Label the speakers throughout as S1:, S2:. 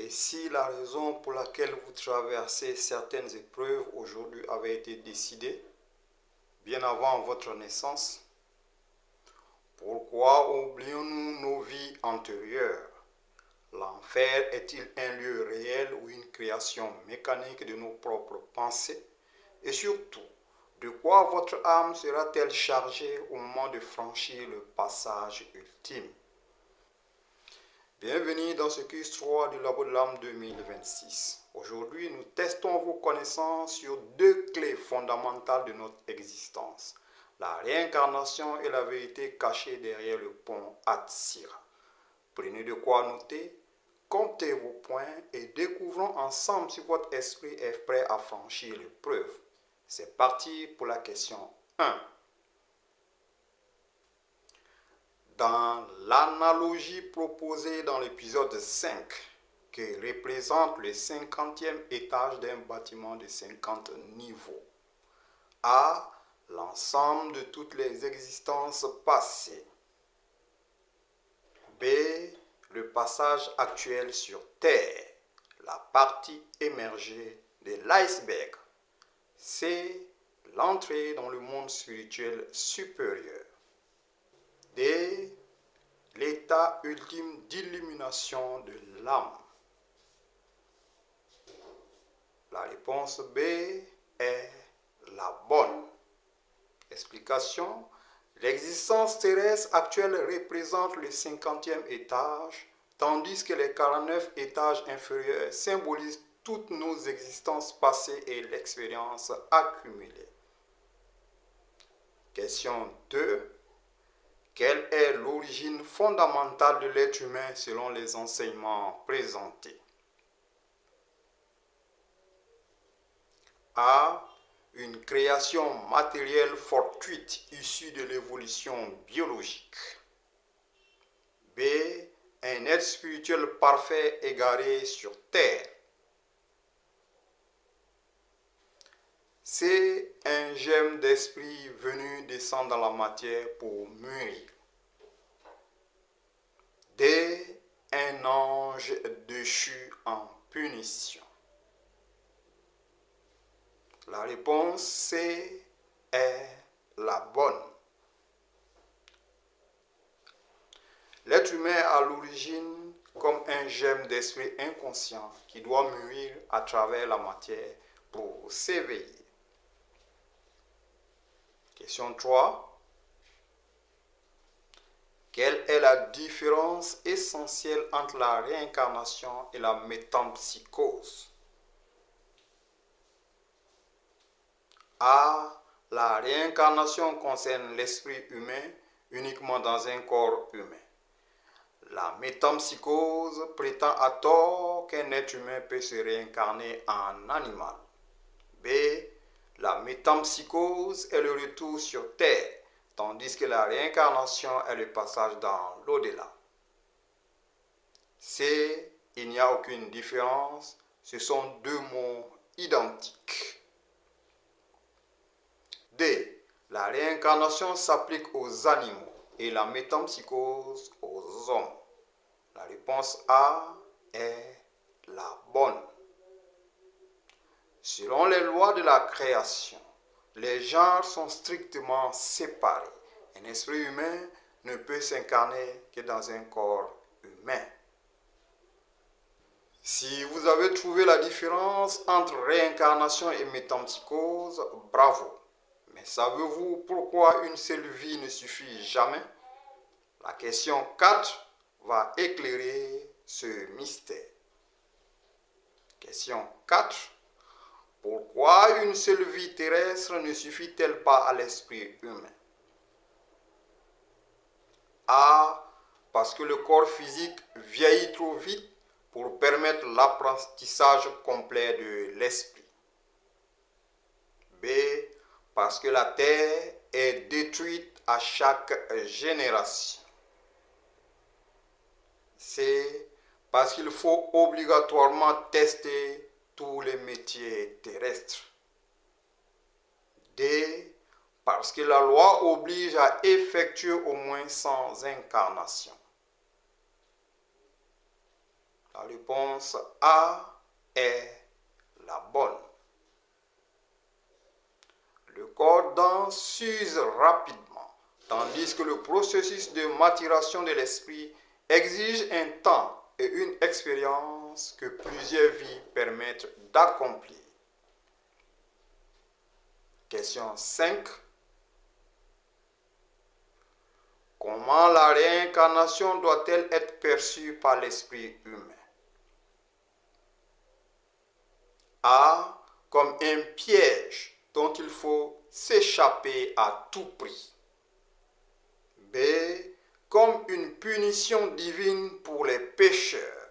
S1: Et si la raison pour laquelle vous traversez certaines épreuves aujourd'hui avait été décidée bien avant votre naissance, pourquoi oublions-nous nos vies antérieures? L'enfer est-il un lieu réel ou une création mécanique de nos propres pensées? Et surtout, de quoi votre âme sera-t-elle chargée au moment de franchir le passage ultime? Bienvenue dans ce quiz 3 du Labo de l'âme 2026. Aujourd'hui, nous testons vos connaissances sur deux clés fondamentales de notre existence: la réincarnation et la vérité cachée derrière le pont Atsira. Prenez de quoi noter, comptez vos points et découvrons ensemble si votre esprit est prêt à franchir l'épreuve. C'est parti pour la question 1. Dans l'analogie proposée dans l'épisode 5, qui représente le 50e étage d'un bâtiment de 50 niveaux, A, l'ensemble de toutes les existences passées, B, le passage actuel sur Terre, la partie émergée de l'iceberg, C, l'entrée dans le monde spirituel supérieur, D, l'état ultime d'illumination de l'âme. La réponse B est la bonne. Explication: l'existence terrestre actuelle représente le 50e étage, tandis que les 49 étages inférieurs symbolisent toutes nos existences passées et l'expérience accumulée. Question 2. Quelle est l'origine fondamentale de l'être humain selon les enseignements présentés? A. Une création matérielle fortuite issue de l'évolution biologique. B. Un être spirituel parfait égaré sur Terre. C. Un germe d'esprit venu descendre dans la matière pour mûrir. D. Un ange déchu en punition. La réponse C est la bonne. L'être humain est à l'origine comme un germe d'esprit inconscient qui doit mûrir à travers la matière pour s'éveiller. Question 3. Quelle est la différence essentielle entre la réincarnation et la métempsychose? A. La réincarnation concerne l'esprit humain uniquement dans un corps humain. La métempsychose prétend à tort qu'un être humain peut se réincarner en animal. B. La métempsychose est le retour sur Terre, tandis que la réincarnation est le passage dans l'au-delà. C. Il n'y a aucune différence, ce sont deux mots identiques. D. La réincarnation s'applique aux animaux et la métempsychose aux hommes. La réponse A est la bonne. Selon les lois de la création, les genres sont strictement séparés. Un esprit humain ne peut s'incarner que dans un corps humain. Si vous avez trouvé la différence entre réincarnation et métempsychose, bravo. Mais savez-vous pourquoi une seule vie ne suffit jamais? La question 4 va éclairer ce mystère. Question 4. Pourquoi une seule vie terrestre ne suffit-elle pas à l'esprit humain? A. Parce que le corps physique vieillit trop vite pour permettre l'apprentissage complet de l'esprit. B. Parce que la terre est détruite à chaque génération. C. Parce qu'il faut obligatoirement tester tous les métiers terrestres. D. Parce que la loi oblige à effectuer au moins 100 incarnations. La réponse A est la bonne. Le corps dense s'use rapidement, tandis que le processus de maturation de l'esprit exige un temps et une expérience que plusieurs vies permettent d'accomplir. Question 5. Comment la réincarnation doit-elle être perçue par l'esprit humain? A. Comme un piège dont il faut s'échapper à tout prix. B. Comme une punition divine pour les pécheurs.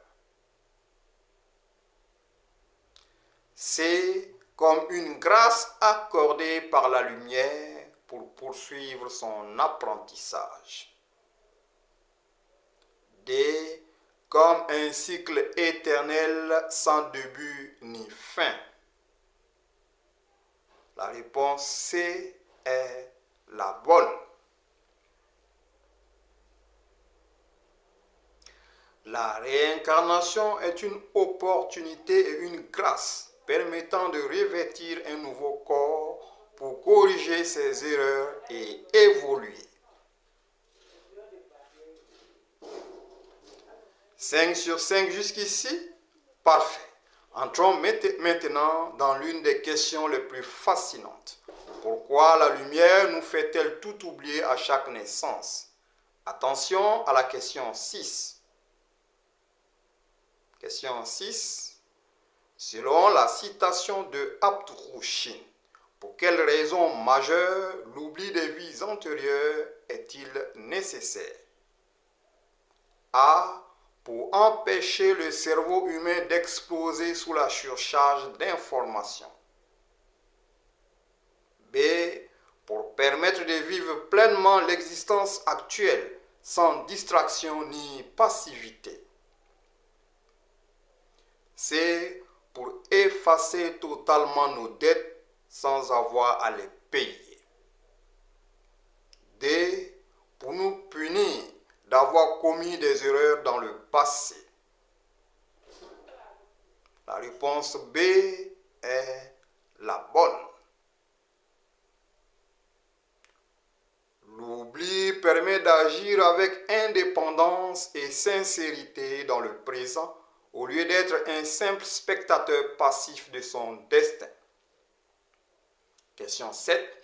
S1: C. Comme une grâce accordée par la lumière pour poursuivre son apprentissage. D. Comme un cycle éternel sans début ni fin. La réponse C est la bonne. La réincarnation est une opportunité et une grâce permettant de revêtir un nouveau corps pour corriger ses erreurs et évoluer. 5 sur 5 jusqu'ici? Parfait. Entrons maintenant dans l'une des questions les plus fascinantes. Pourquoi la lumière nous fait-elle tout oublier à chaque naissance? Attention à la question 6. Question 6. Selon la citation de Abdurushin, pour quelle raison majeure l'oubli des vies antérieures est-il nécessaire? A. Pour empêcher le cerveau humain d'exploser sous la surcharge d'informations. B. Pour permettre de vivre pleinement l'existence actuelle, sans distraction ni passivité. C. Pour effacer totalement nos dettes sans avoir à les payer. D. Pour nous punir d'avoir commis des erreurs dans le passé. La réponse B est la bonne. L'oubli permet d'agir avec indépendance et sincérité dans le présent au lieu d'être un simple spectateur passif de son destin. Question 7.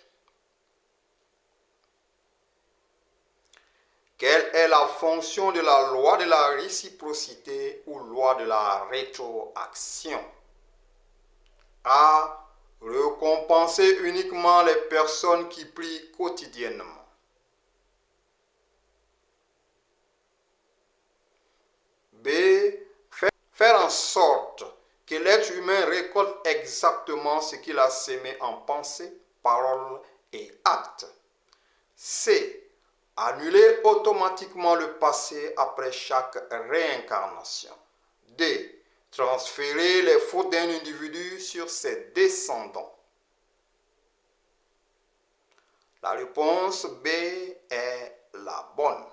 S1: Quelle est la fonction de la loi de la réciprocité ou loi de la rétroaction? A. Récompenser uniquement les personnes qui prient quotidiennement. B. Faire en sorte que l'être humain récolte exactement ce qu'il a sémé en pensée, parole et acte. C. Annuler automatiquement le passé après chaque réincarnation. D. Transférer les fautes d'un individu sur ses descendants. La réponse B est la bonne.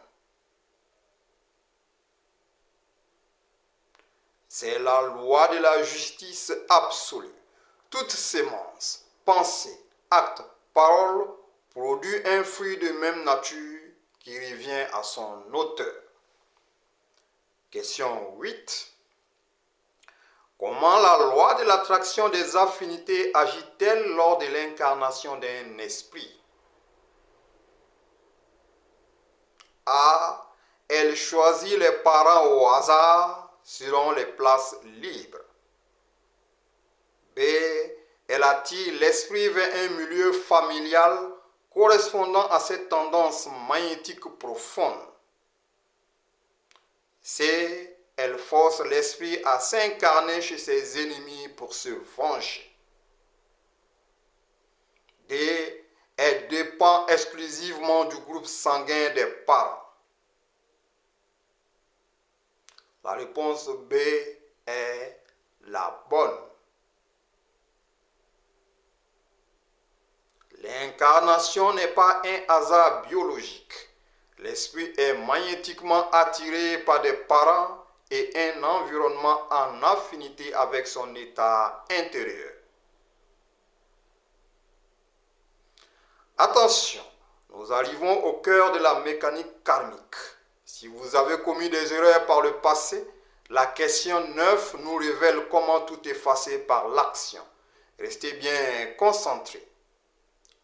S1: C'est la loi de la justice absolue. Toute sémence, pensée, acte, parole produit un fruit de même nature qui revient à son auteur. Question 8. Comment la loi de l'attraction des affinités agit-elle lors de l'incarnation d'un esprit? A. Elle choisit les parents au hasard selon les places libres. B. Elle attire l'esprit vers un milieu familial correspondant à cette tendance magnétique profonde. C. Elle force l'esprit à s'incarner chez ses ennemis pour se venger. D. Elle dépend exclusivement du groupe sanguin des parents. La réponse B est la bonne. L'incarnation n'est pas un hasard biologique. L'esprit est magnétiquement attiré par des parents et un environnement en affinité avec son état intérieur. Attention, nous arrivons au cœur de la mécanique karmique. Si vous avez commis des erreurs par le passé, la question 9 nous révèle comment tout effacer par l'action. Restez bien concentrés.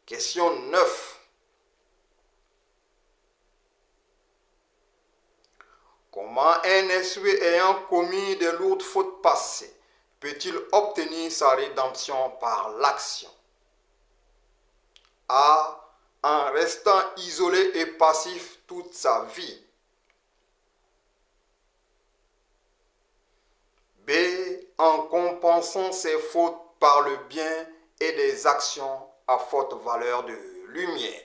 S1: Question 9. Comment un esprit ayant commis de lourdes fautes passées peut-il obtenir sa rédemption par l'action? A. En restant isolé et passif toute sa vie. B. En compensant ses fautes par le bien et des actions à forte valeur de lumière.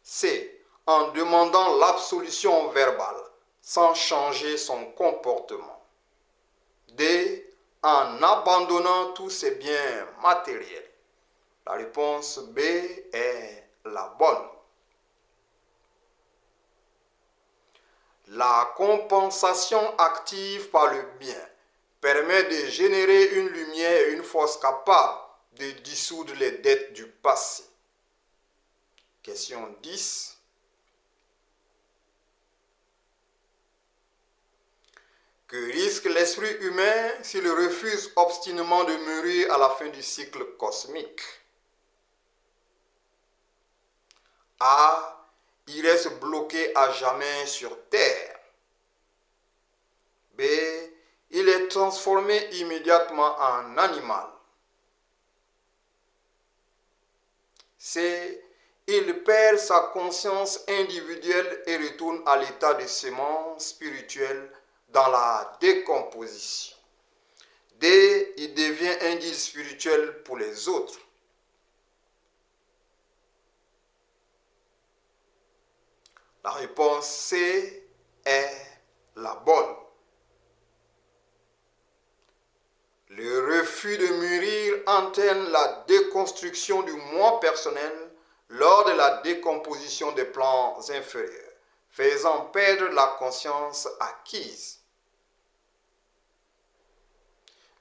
S1: C. En demandant l'absolution verbale sans changer son comportement. D. En abandonnant tous ses biens matériels. La réponse B est la bonne. La compensation active par le bien permet de générer une lumière et une force capable de dissoudre les dettes du passé. Question 10. Que risque l'esprit humain s'il refuse obstinément de mourir à la fin du cycle cosmique? A. Il reste bloqué à jamais sur Terre. B. Il est transformé immédiatement en animal. C. Il perd sa conscience individuelle et retourne à l'état de sémence spirituelle dans la décomposition. D. Il devient un guide spirituel pour les autres. La réponse C est la bonne. Le refus de mûrir entraîne la déconstruction du moi personnel lors de la décomposition des plans inférieurs, faisant perdre la conscience acquise.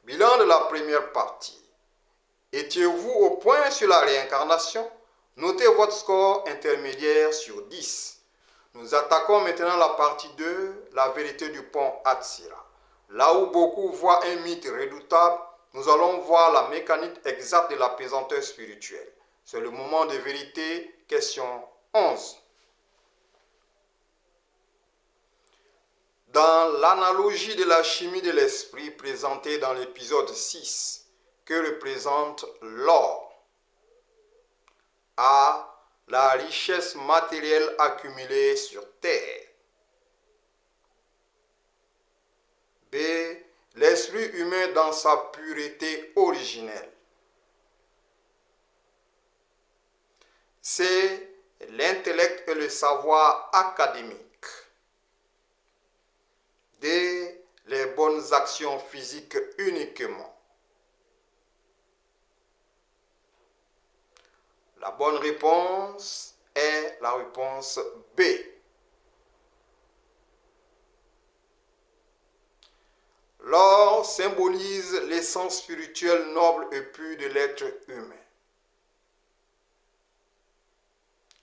S1: Bilan de la première partie. Étiez-vous au point sur la réincarnation? Notez votre score intermédiaire sur 10. Nous attaquons maintenant la partie 2, la vérité du pont Atsira. Là où beaucoup voient un mythe redoutable, nous allons voir la mécanique exacte de la pesanteur spirituelle. C'est le moment de vérité, question 11. Dans l'analogie de la chimie de l'esprit présentée dans l'épisode 6, que représente l'or? A. La richesse matérielle accumulée sur Terre. B. L'esprit humain dans sa pureté originelle. C. L'intellect et le savoir académique. D. Les bonnes actions physiques uniquement. La bonne réponse est la réponse B. L'or symbolise l'essence spirituelle noble et pure de l'être humain.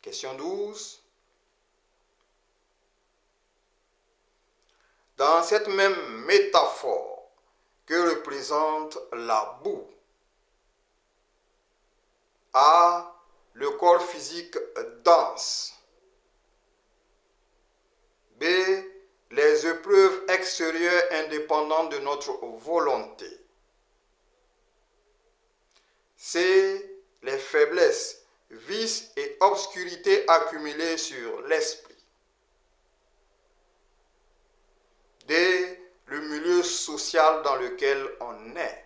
S1: Question 12. Dans cette même métaphore, que représente la boue? A. Le corps physique dense. B. Les épreuves extérieures indépendantes de notre volonté. C. Les faiblesses, vices et obscurités accumulées sur l'esprit. D. Le milieu social dans lequel on est.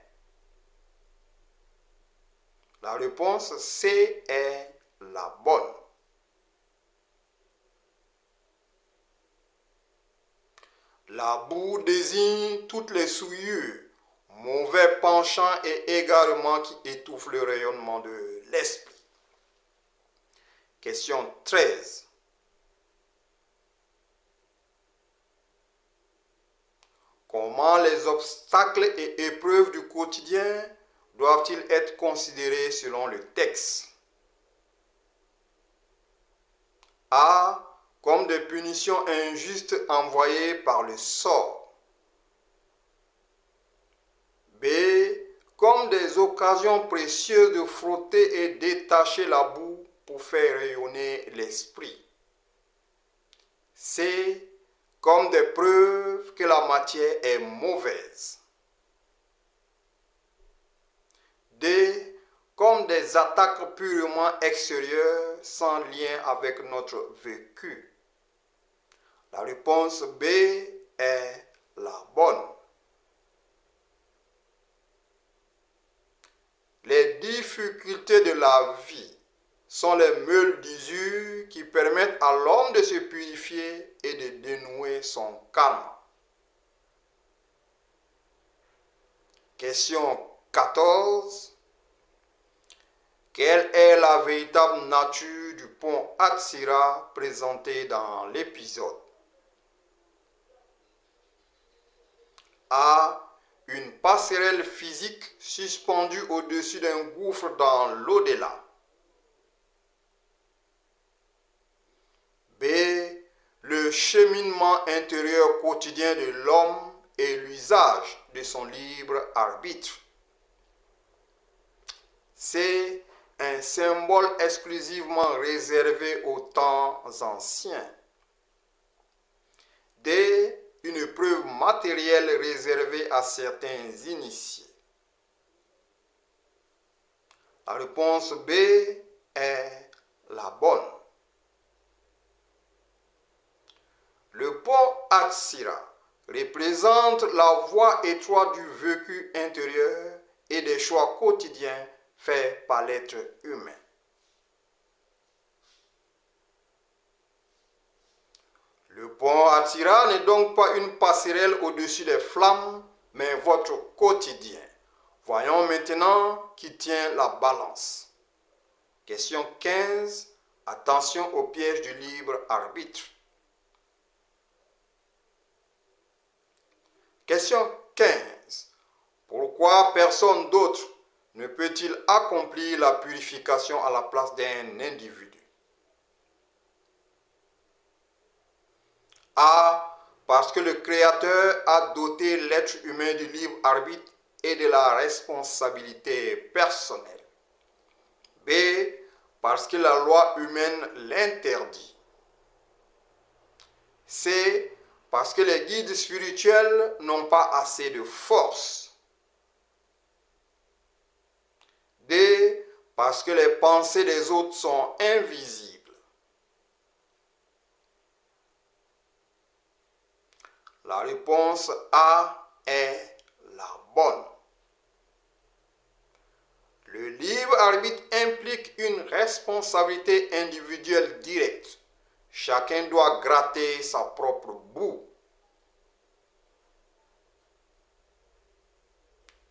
S1: La réponse C est la bonne. La boue désigne toutes les souillures, mauvais penchants et égarements qui étouffent le rayonnement de l'esprit. Question 13. Comment les obstacles et épreuves du quotidien doivent-ils être considérés selon le texte? A. Comme des punitions injustes envoyées par le sort. B. Comme des occasions précieuses de frotter et détacher la boue pour faire rayonner l'esprit. C. Comme des preuves que la matière est mauvaise. D. Comme des attaques purement extérieures sans lien avec notre vécu. La réponse B est la bonne. Les difficultés de la vie sont les meules d'usure qui permettent à l'homme de se purifier et de dénouer son karma. Question 14. Quelle est la véritable nature du pont Atsira présenté dans l'épisode? A. Une passerelle physique suspendue au-dessus d'un gouffre dans l'au-delà. B. Le cheminement intérieur quotidien de l'homme et l'usage de son libre arbitre. C. Un symbole exclusivement réservé aux temps anciens. D. Une preuve matérielle réservée à certains initiés. La réponse B est la bonne. Le pont Atsira représente la voie étroite du vécu intérieur et des choix quotidiens faits par l'être humain. Le pont Atsira n'est donc pas une passerelle au-dessus des flammes, mais votre quotidien. Voyons maintenant qui tient la balance. Question 15. Attention au piège du libre arbitre. Question 15. Pourquoi personne d'autre ne peut-il accomplir la purification à la place d'un individu? A. Parce que le Créateur a doté l'être humain du libre arbitre et de la responsabilité personnelle. B. Parce que la loi humaine l'interdit. C. Parce que les guides spirituels n'ont pas assez de force. D. Parce que les pensées des autres sont invisibles. La réponse A est la bonne. Le libre arbitre implique une responsabilité individuelle directe. Chacun doit gratter sa propre boue.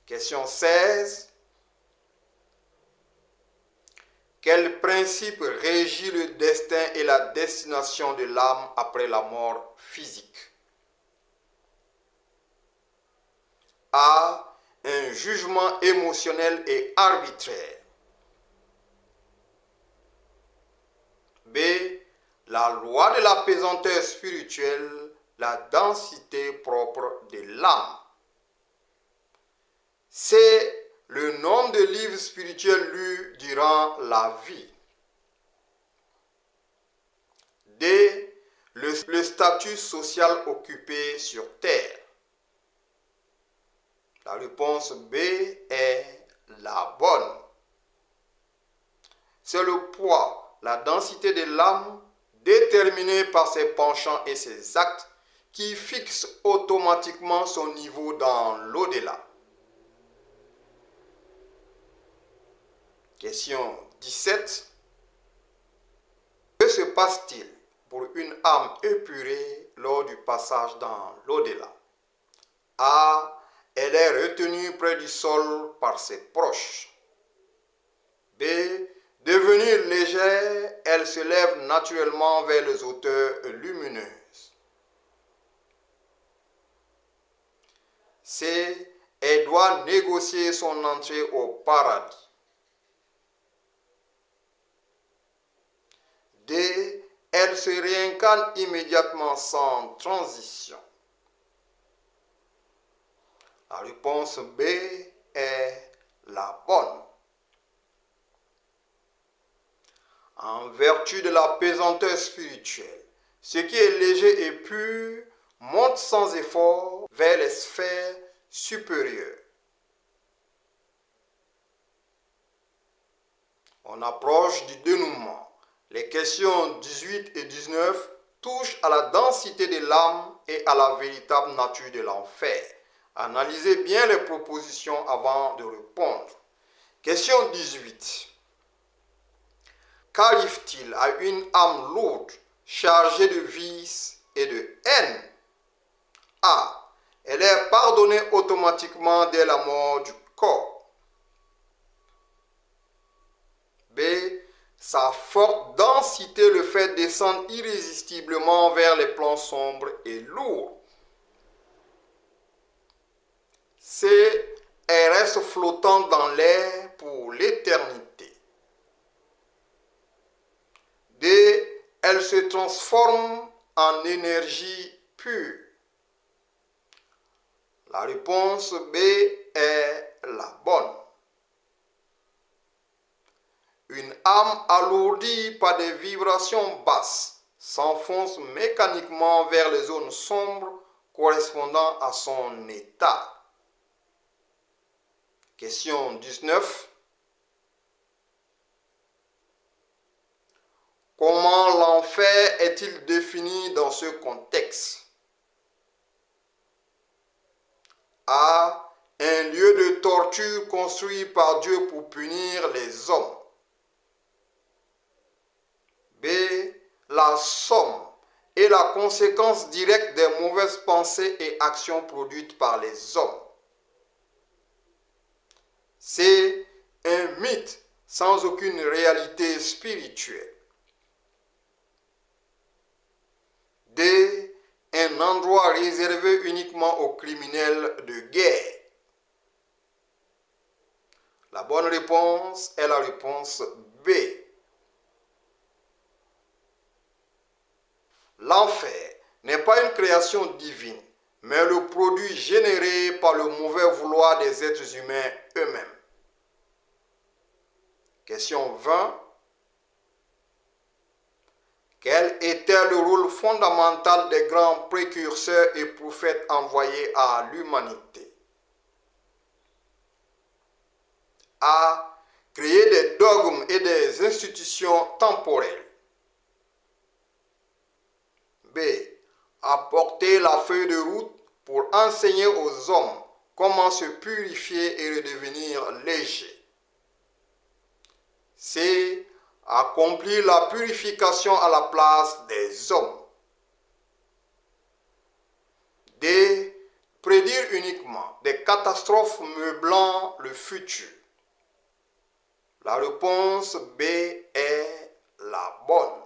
S1: Question 16. Quel principe régit le destin et la destination de l'âme après la mort physique? A. Un jugement émotionnel et arbitraire. B. La loi de la pesanteur spirituelle, la densité propre de l'âme. C. Le nombre de livres spirituels lus durant la vie. D. Le statut social occupé sur terre. La réponse B est la bonne. C'est le poids, la densité de l'âme, déterminée par ses penchants et ses actes, qui fixe automatiquement son niveau dans l'au-delà. Question 17. Que se passe-t-il pour une âme épurée lors du passage dans l'au-delà? A. Elle est retenue près du sol par ses proches. B. Devenue légère, elle se lève naturellement vers les hauteurs lumineuses. C. Elle doit négocier son entrée au paradis. D. Elle se réincarne immédiatement sans transition. La réponse B est la bonne. En vertu de la pesanteur spirituelle, ce qui est léger et pur monte sans effort vers les sphères supérieures. On approche du dénouement. Les questions 18 et 19 touchent à la densité de l'âme et à la véritable nature de l'enfer. Analysez bien les propositions avant de répondre. Question 18. Qu'arrive-t-il à une âme lourde, chargée de vices et de haine? A. Elle est pardonnée automatiquement dès la mort du corps. B. Sa forte densité le fait descendre irrésistiblement vers les plans sombres et lourds. C. Elle reste flottante dans l'air pour l'éternité. D. Elle se transforme en énergie pure. La réponse B est la bonne. Une âme alourdie par des vibrations basses s'enfonce mécaniquement vers les zones sombres correspondant à son état. Question 19. Comment l'enfer est-il défini dans ce contexte? A. Un lieu de torture construit par Dieu pour punir les hommes. B. La somme et la conséquence directe des mauvaises pensées et actions produites par les hommes. C. Un mythe sans aucune réalité spirituelle. D. Un endroit réservé uniquement aux criminels de guerre. La bonne réponse est la réponse B. L'enfer n'est pas une création divine, mais le produit généré par le mauvais vouloir des êtres humains eux-mêmes. Question 20. Quel était le rôle fondamental des grands précurseurs et prophètes envoyés à l'humanité? A. Créer des dogmes et des institutions temporelles. B. Apporter la feuille de route pour enseigner aux hommes comment se purifier et redevenir légers. C. Accomplir la purification à la place des hommes. D. Prédire uniquement des catastrophes meublant le futur. La réponse B est la bonne.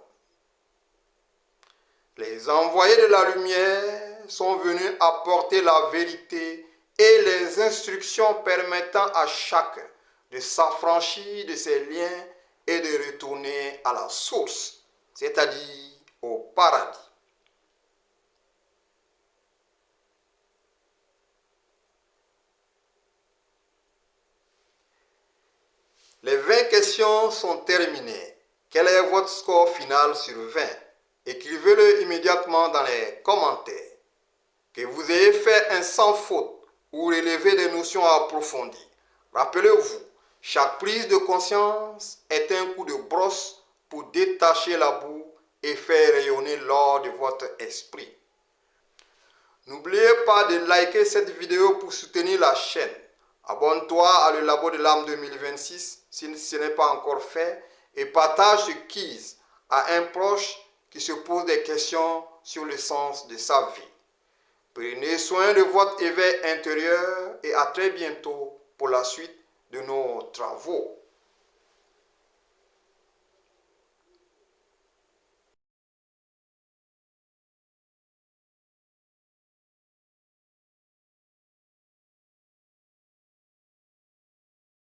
S1: Les envoyés de la lumière sont venus apporter la vérité et les instructions permettant à chacun de s'affranchir de ses liens et de retourner à la source, c'est-à-dire au paradis. Les 20 questions sont terminées. Quel est votre score final sur 20? Écrivez-le immédiatement dans les commentaires. Que vous ayez fait un sans faute ou relevé des notions approfondies. Rappelez-vous, chaque prise de conscience est un coup de brosse pour détacher la boue et faire rayonner l'or de votre esprit. N'oubliez pas de liker cette vidéo pour soutenir la chaîne. Abonne-toi à le Labo de l'âme 2026 si ce n'est pas encore fait et partage ce quiz à un proche qui se pose des questions sur le sens de sa vie. Prenez soin de votre éveil intérieur et à très bientôt pour la suite de nos travaux.